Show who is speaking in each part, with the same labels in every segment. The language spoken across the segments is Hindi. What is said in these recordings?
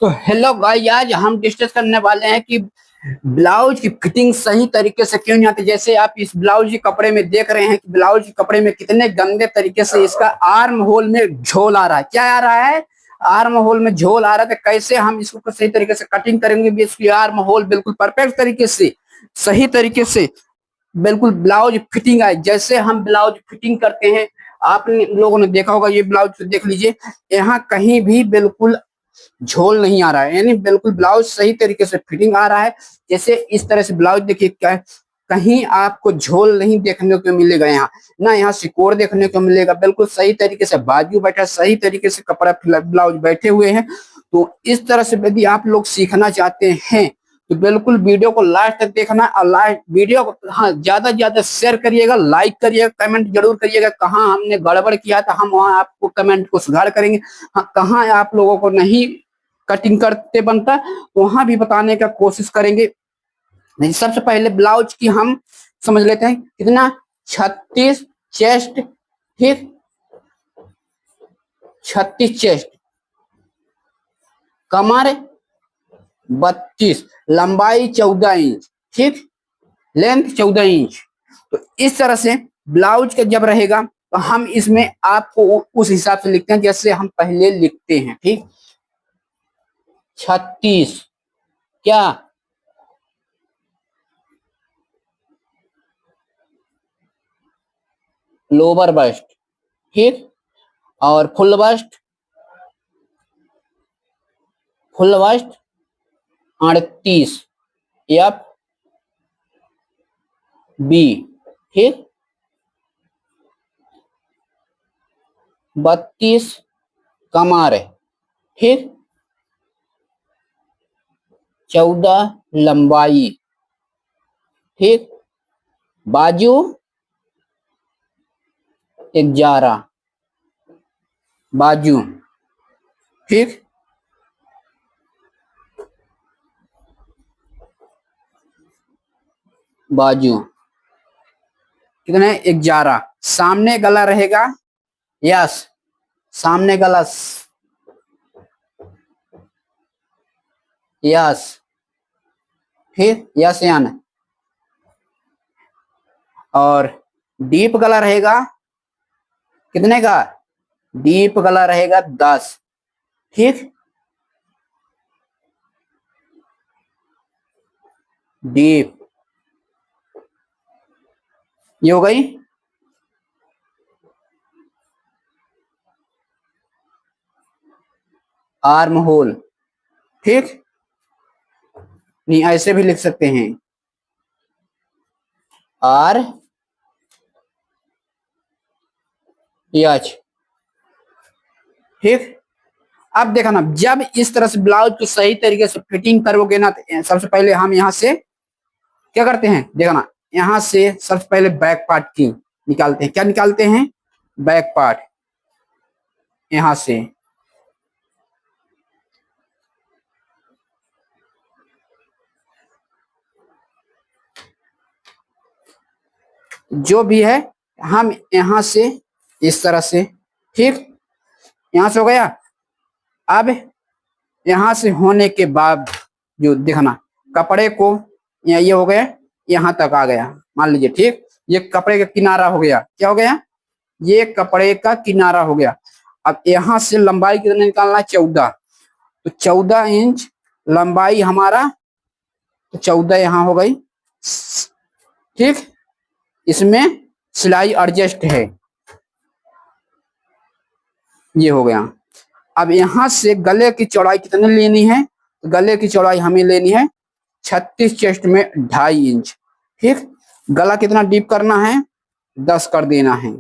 Speaker 1: तो हेलो भाई, आज हम डिस्कस करने वाले हैं कि ब्लाउज की फिटिंग सही तरीके से क्यों नहीं आती। जैसे आप इस ब्लाउज के कपड़े में देख रहे हैं कि ब्लाउज के कपड़े में कितने गंदे तरीके से इसका आर्म होल में झोल आ रहा है। क्या आ रहा है? आर्म होल में झोल आ रहा है। तो कैसे हम इसको सही तरीके से कटिंग करेंगे भी इसकी आर्म होल बिल्कुल परफेक्ट तरीके से, सही तरीके से बिल्कुल ब्लाउज फिटिंग आए। जैसे हम ब्लाउज फिटिंग करते हैं, आप लोगों ने देखा होगा। ये ब्लाउज देख लीजिए, यहाँ कहीं भी बिल्कुल झोल नहीं आ रहा है, यानी बिल्कुल ब्लाउज सही तरीके से फिटिंग आ रहा है। जैसे इस तरह से ब्लाउज देखिए, क्या कहीं आपको झोल नहीं देखने को मिलेगा। यहाँ ना यहाँ सिकोड़ देखने को मिलेगा। बिल्कुल सही तरीके से बाजू बैठा, सही तरीके से कपड़ा ब्लाउज बैठे हुए हैं। तो इस तरह से यदि आप लोग सीखना चाहते हैं तो बिल्कुल वीडियो को लास्ट तक देखना। और लास्ट वीडियो को ज्यादा से ज्यादा शेयर करिएगा, लाइक करिएगा, कमेंट जरूर करिएगा। कहाँ हमने गड़बड़ किया था हम वहां आपको कमेंट को सुधार करेंगे। हाँ, कहाँ आप लोगों को नहीं कटिंग करते बनता तो वहां भी बताने का कोशिश करेंगे। नहीं, सबसे पहले ब्लाउज की हम समझ लेते हैं कितना। 36 चेस्ट, ठीक, 36 चेस्ट, कमर 32, लंबाई 14 इंच, ठीक, लेंथ 14 इंच। तो इस तरह से ब्लाउज का जब रहेगा तो हम इसमें आपको उस हिसाब से लिखते हैं जैसे हम पहले लिखते हैं, ठीक। 36 क्या, लोअर बस्ट, ठीक, और फुल बस्ट 38 एफ बी, ठीक, 32 कमर, ठीक, 14 लंबाई, ठीक, बाजू 11 बाजू, ठीक, बाजू कितने 11। सामने गला रहेगा, यस, सामने गला, यस, फिर यस यान। और डीप गला रहेगा कितने का? डीप गला रहेगा 10, ठीक, डीप, ये हो गई। आर्म होल, ठीक, नहीं ऐसे भी लिख सकते हैं, आर एच, ठीक। अब देखा ना, जब इस तरह से ब्लाउज को सही तरीके से फिटिंग करोगे ना, तो सबसे पहले हम यहाँ से क्या करते हैं, देखा ना, यहाँ से सबसे पहले बैक पार्ट की निकालते हैं। क्या निकालते हैं? Back part. यहाँ से जो भी है हम यहाँ से इस तरह से, ठीक, यहाँ से हो गया। अब यहाँ से होने के बाद जो देखना, कपड़े को ये हो गया, यहाँ तक आ गया मान लीजिए, ठीक। ये कपड़े का किनारा हो गया। क्या हो गया? ये कपड़े का किनारा हो गया। अब यहाँ से लंबाई कितना निकालना है? 14। तो 14 इंच लंबाई हमारा, तो 14 यहाँ हो गई, ठीक। इसमें सिलाई एडजस्ट है, ये हो गया। अब यहां से गले की चौड़ाई कितनी लेनी है? गले की चौड़ाई हमें लेनी है 36 चेस्ट में 2.5 इंच, ठीक। गला कितना डीप करना है? 10 कर देना है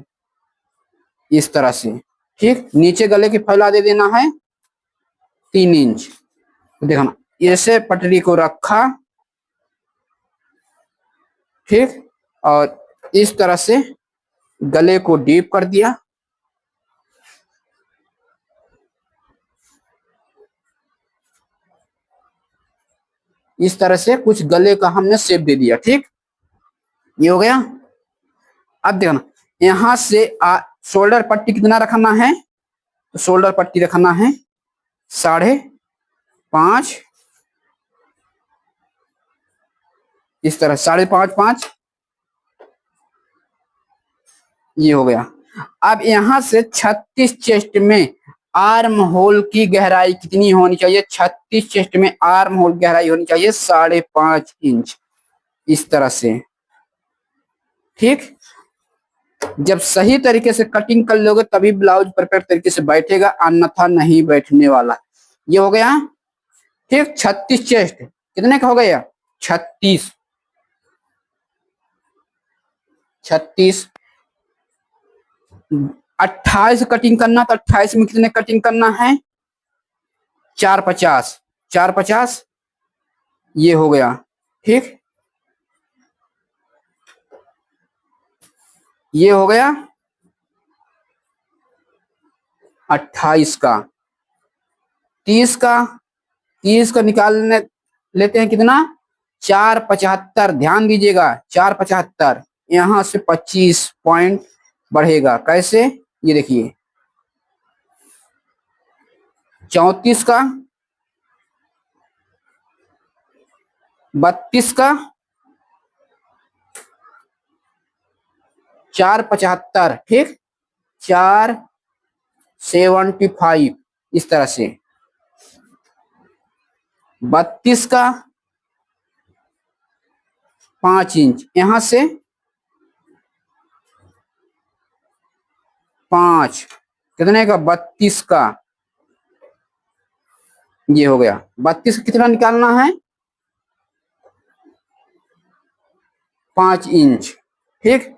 Speaker 1: इस तरह से, ठीक। नीचे गले की फैला दे देना है 3 इंच। देखना, ऐसे पटरी को रखा, ठीक, और इस तरह से गले को डीप कर दिया। इस तरह से कुछ गले का हमने शेप दे दिया, ठीक, ये हो गया। अब देखना, यहां से शोल्डर पट्टी कितना रखना है? तो शोल्डर पट्टी रखना है 3.5 5, इस तरह 5.5 5, ये हो गया। अब यहां से 36 चेस्ट में आर्म होल की गहराई कितनी होनी चाहिए? 36 चेस्ट में आर्म होल गहराई होनी चाहिए 5.5 इंच, इस तरह से। ठीक, जब सही तरीके से कटिंग कर लोगे तभी ब्लाउज परफेक्ट तरीके से बैठेगा, अन्यथा नहीं बैठने वाला। ये हो गया। ठीक, 36 चेस्ट कितने का हो गया? 36 36। 28 कटिंग करना, तो 28 में कितने कटिंग करना है? 4.50 4.50, ये हो गया। ठीक, ये हो गया 28 का। 30 का, 30 का निकालने लेते हैं कितना? 4.75। ध्यान दीजिएगा, 4.75। यहां से 25 पॉइंट बढ़ेगा। कैसे? ये देखिए, 34 का, 32 का, 4.75। ठीक, 4.75, इस तरह से। 32 का 5 इंच, यहां से 5, कितने का? 32 का, ये हो गया। 32 का कितना निकालना है? 5 इंच। ठीक,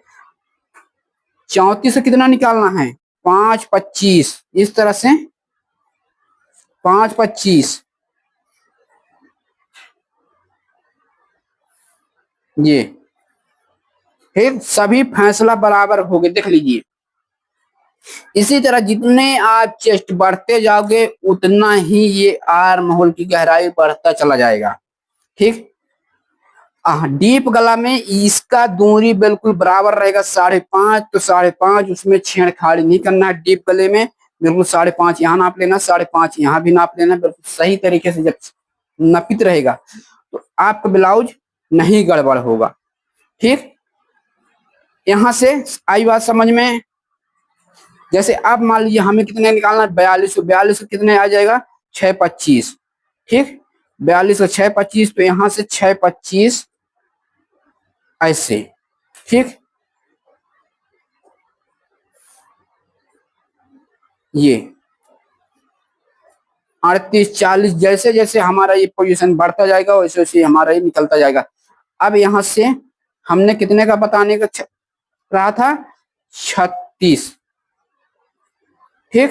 Speaker 1: 34 से कितना निकालना है? 5.25, इस तरह से। 5.25, ये। फिर सभी फैसला बराबर हो गए, देख लीजिए। इसी तरह जितने आप चेस्ट बढ़ते जाओगे उतना ही ये आर्म होल की गहराई बढ़ता चला जाएगा। ठीक, डीप गला में इसका दूरी बिल्कुल बराबर रहेगा 5.5, तो 5.5, उसमें छेड़खाड़ी नहीं करना है। डीप गले में बिल्कुल 5.5 यहाँ नाप लेना, 5.5 यहाँ भी नाप लेना। बिल्कुल सही तरीके से जब नपित रहेगा तो आपका ब्लाउज नहीं गड़बड़ होगा। ठीक, यहां से आई बात समझ में? जैसे अब मान लीजिए हमें कितने निकालना है? 42। 42 कितने आ जाएगा? 6.25। ठीक, 42 का 6.25, तो यहां से 6.25 ऐसे। ठीक, ये 38 40, जैसे जैसे हमारा ये पोजीशन बढ़ता जाएगा वैसे वैसे हमारा ये निकलता जाएगा। अब यहां से हमने कितने का बताने का रहा था? 36। ठीक,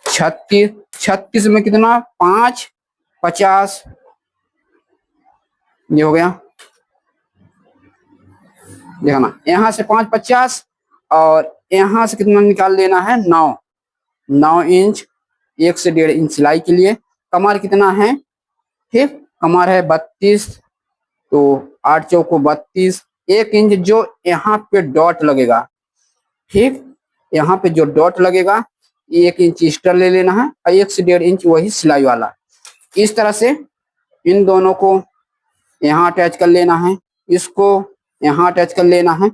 Speaker 1: 36 36 में कितना? 5.50, ये हो गया। देखना, यहां से 5.50 और यहां से कितना निकाल लेना है? 9 इंच, 1 से 1.5 इंच सिलाई के लिए। कमर कितना है? ठीक, कमर है 32, तो 8 चौको 32। 1 इंच जो यहाँ पे डॉट लगेगा, ठीक, यहाँ पे जो डॉट लगेगा 1 इंच एक्स्ट्रा ले लेना है, और 1 से 1.5 इंच वही सिलाई वाला। इस तरह से इन दोनों को यहाँ अटैच कर लेना है, इसको यहाँ अटैच कर लेना है।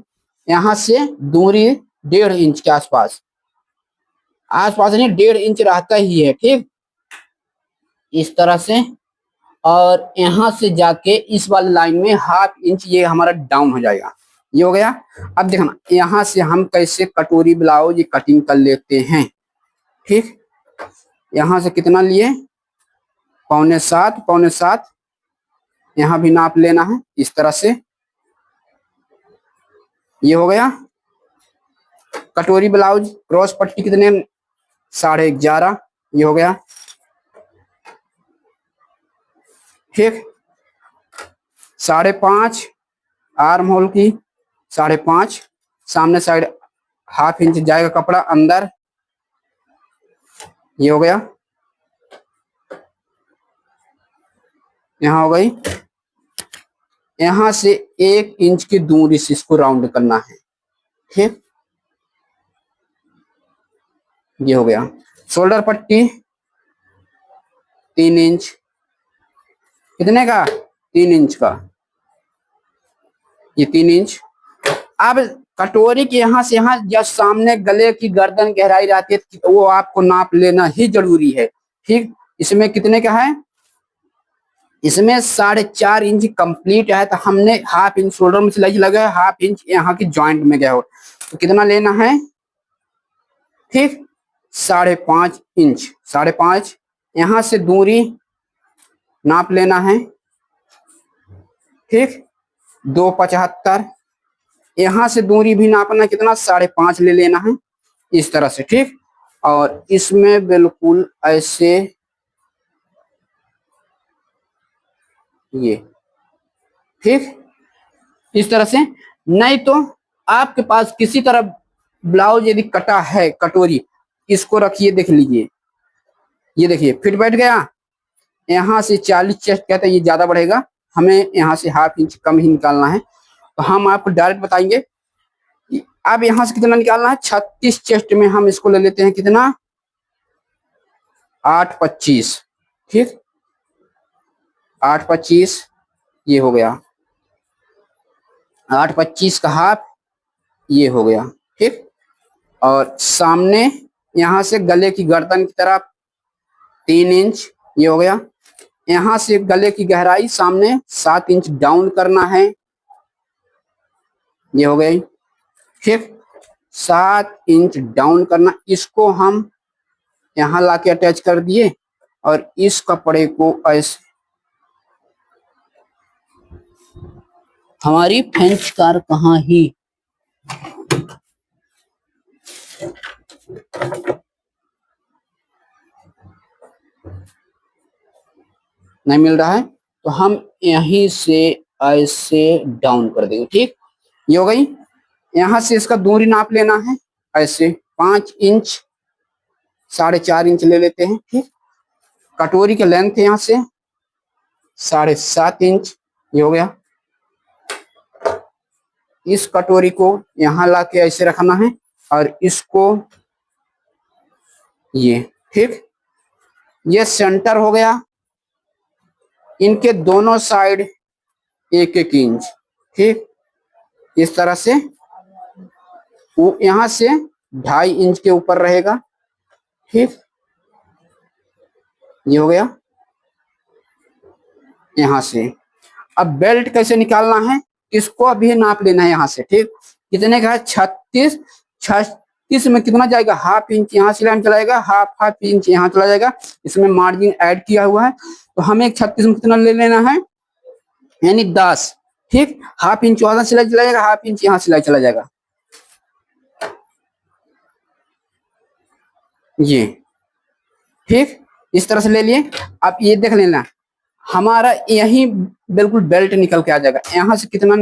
Speaker 1: यहाँ से दूरी 1.5 इंच के आसपास, आसपास नहीं 1.5 इंच रहता ही है। ठीक, इस तरह से। और यहाँ से जाके इस वाली लाइन में 1/2 इंच ये हमारा डाउन हो जाएगा। ये हो गया। अब देखना, यहाँ से हम कैसे कटोरी ब्लाउज कटिंग कर लेते हैं। ठीक, यहाँ से कितना लिए? 6.25 6.25, यहाँ भी नाप लेना है इस तरह से। ये हो गया कटोरी ब्लाउज। क्रॉस पट्टी कितने? 11.5, ये हो गया। ठीक, 5.5 आर्म होल की, 5.5 सामने साइड 1/2 इंच जाएगा कपड़ा अंदर, ये हो गया। यहाँ हो गई। यहाँ से 1 इंच की दूरी से इसको राउंड करना है। ठीक, ये हो गया। शोल्डर पट्टी 3 इंच, कितने का, 3 इंच का, ये 3 इंच। अब कटोरी के यहां से यहां जब सामने गले की गर्दन गहराई रहती है तो वो आपको नाप लेना ही जरूरी है। ठीक, इसमें कितने का है, इसमें 4.5 इंच कंप्लीट है, तो हमने हाफ इंच शोल्डर में सिलाई लगा है, हाफ इंच यहाँ की जॉइंट में गया हो, तो कितना लेना है, ठीक 5.5 इंच, 5.5 यहां से दूरी नाप लेना है। ठीक, 2.75 यहां से दूरी भी नापना, कितना 5.5 ले लेना है इस तरह से। ठीक, और इसमें बिल्कुल ऐसे ये, ठीक इस तरह से। नहीं तो आपके पास किसी तरह ब्लाउज यदि कटा है कटोरी, इसको रखिए, देख लीजिए, ये देखिए फिट बैठ गया। यहाँ से 40 चेस्ट कहते हैं, ये ज्यादा बढ़ेगा, हमें यहाँ से हाफ इंच कम ही निकालना है। तो हम आपको डायरेक्ट बताएंगे कि अब यहाँ से कितना निकालना है। 36 चेस्ट में हम इसको ले लेते हैं, कितना 8.25। ठीक, 8.25 ये हो गया, 8.25 का हाफ ये हो गया। ठीक, और सामने यहां से गले की गर्दन की तरफ 3 इंच ये हो गया। यहां से गले की गहराई सामने 7 इंच डाउन करना है, ये हो गई। ठीक, 7 इंच डाउन करना, इसको हम यहां लाके अटैच कर दिए और इस कपड़े को ऐसे, हमारी फ्रेंच कार कहाँ ही, नहीं मिल रहा है, तो हम यहीं से ऐसे डाउन कर देंगे। ठीक, ये हो गई। यहां से इसका दूरी नाप लेना है, ऐसे 5 इंच, 4.5 इंच ले लेते हैं। ठीक, कटोरी के लेंथ यहां से 7.5 इंच ये हो गया। इस कटोरी को यहां लाके ऐसे रखना है और इसको ये, ठीक ये सेंटर हो गया। इनके दोनों साइड 1-1 इंच, ठीक इस तरह से, वो यहां से 2.5 इंच के ऊपर रहेगा। ठीक, ये हो गया यहां से। अब बेल्ट कैसे निकालना है, इसको अभी नाप लेना है यहां से। ठीक, कितने का है, 36। 36 में कितना जाएगा, हाफ इंच यहाँ से लाइन चला जाएगा, हाफ इंच यहाँ चला जाएगा, इसमें मार्जिन ऐड किया हुआ है। तो हमें 36 में कितना ले लेना है, यानी 10। ठीक, हाफ इंच वहां सिलाई चला जाएगा, हाफ इंच यहाँ सिलाई चला जाएगा, ये ठीक इस तरह से ले लिए। अब ये देख लेना, हमारा यही बिल्कुल बेल्ट निकल के आ जाएगा। यहां से कितना,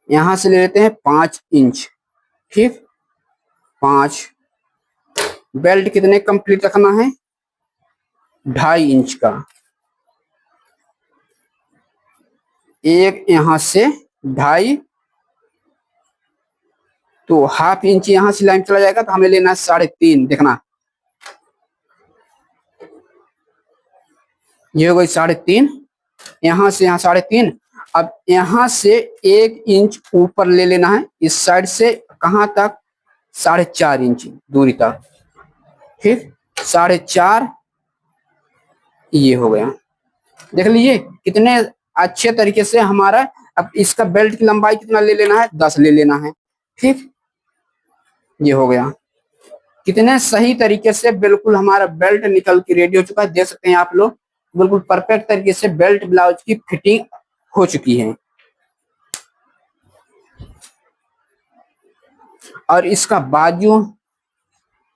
Speaker 1: यहां से ले लेते हैं 5 इंच। ठीक, 5, बेल्ट कितने कंप्लीट रखना है, 2.5 इंच का, एक यहां से 2.5, तो हाफ इंच यहां से लाइन चला जाएगा, तो हमें लेना है 3.5। देखना ये हो गई 3.5, यहां से यहाँ 3.5। अब यहां से 1 इंच ऊपर ले लेना है, इस साइड से कहां तक, 4.5 इंच दूरी तक। ठीक, 4.5 ये हो गया। देख लीजिए कितने अच्छे तरीके से हमारा। अब इसका बेल्ट की लंबाई कितना ले लेना है, 10 ले लेना है। ठीक, ये हो गया। कितने सही तरीके से बिल्कुल हमारा बेल्ट निकल के रेडी हो चुका है, देख सकते हैं आप लोग, बिल्कुल परफेक्ट तरीके से बेल्ट ब्लाउज की फिटिंग हो चुकी है। और इसका बाजू,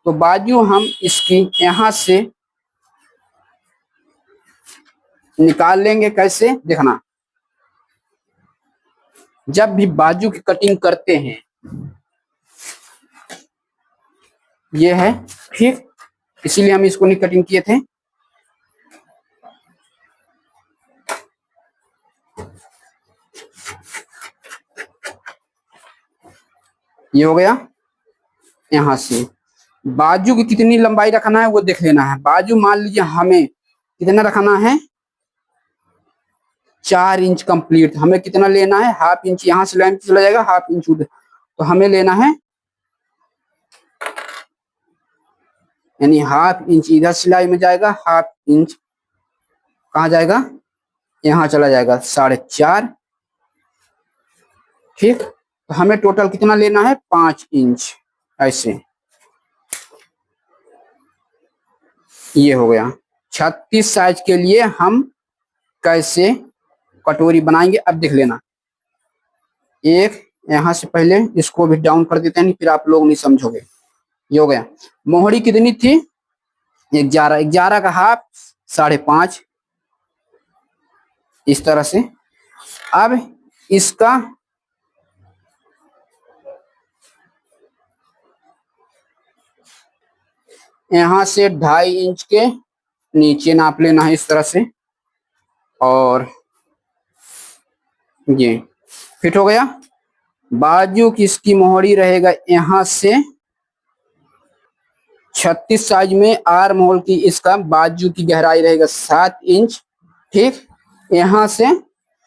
Speaker 1: तो बाजू हम इसकी यहां से निकाल लेंगे। कैसे, देखना, जब भी बाजू की कटिंग करते हैं, ये है ठीक, इसीलिए हम इसको नहीं कटिंग किए थे। ये हो गया। यहां से बाजू की कितनी लंबाई रखना है वो देख लेना है। बाजू मान लीजिए हमें कितना रखना है, 4 इंच कंप्लीट। हमें कितना लेना है, हाफ इंच यहाँ से लाइन चला जाएगा, हाफ इंच उधर, तो हमें लेना है यानी हाफ इंच इधर सिलाई में जाएगा, हाफ इंच कहाँ जाएगा, यहाँ चला जाएगा 4.5। ठीक, तो हमें टोटल कितना लेना है, 5 इंच। ऐसे ये हो गया। 36 साइज के लिए हम कैसे कटोरी बनाएंगे अब देख लेना। एक यहां से पहले इसको भी डाउन कर देते हैं, फिर आप लोग नहीं समझोगे। ये हो गया। मोहरी कितनी थी, 11 का हाफ 5.5 इस तरह से। अब इसका यहां से 2.5 इंच के नीचे नाप लेना है इस तरह से, और ये फिट हो गया। बाजू की इसकी मोहरी रहेगा यहां से 36 साइज में, आर्म होल की इसका बाजू की गहराई रहेगा 7 इंच। ठीक, यहां से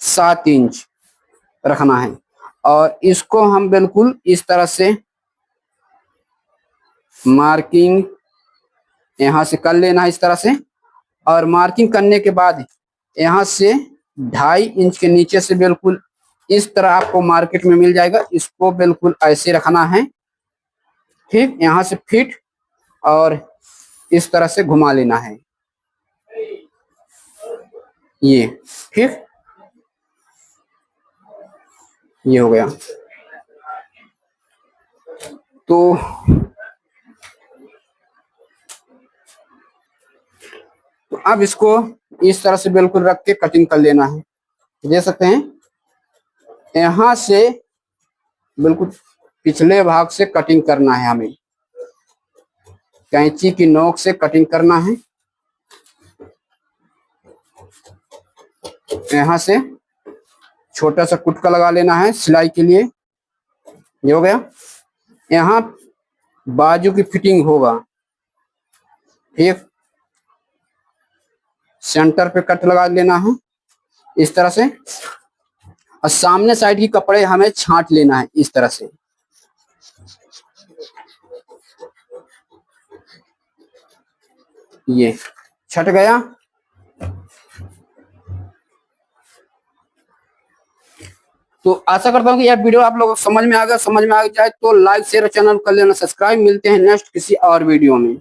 Speaker 1: 7 इंच रखना है, और इसको हम बिल्कुल इस तरह से मार्किंग यहां से कर लेना है इस तरह से। और मार्किंग करने के बाद यहां से 2.5 इंच के नीचे से बिल्कुल इस तरह आपको मार्केट में मिल जाएगा, इसको बिल्कुल ऐसे रखना है। ठीक, यहां से फिट और इस तरह से घुमा लेना है ये। ठीक, ये हो गया। तो अब इसको इस तरह से बिल्कुल रख के कटिंग कर लेना है। देख सकते हैं यहां से बिल्कुल पिछले भाग से कटिंग करना है, हमें कैंची की नोक से कटिंग करना है। यहां से छोटा सा कुटका लगा लेना है सिलाई के लिए। ये हो गया। यहाँ बाजू की फिटिंग होगा। ठीक, सेंटर पे कट लगा लेना है इस तरह से, और सामने साइड की कपड़े हमें छांट लेना है इस तरह से। ये छट गया। तो आशा करता हूँ कि यह वीडियो आप लोगों को समझ में आ गया। समझ में आ जाए तो लाइक शेयर चैनल कर लेना सब्सक्राइब। मिलते हैं नेक्स्ट किसी और वीडियो में।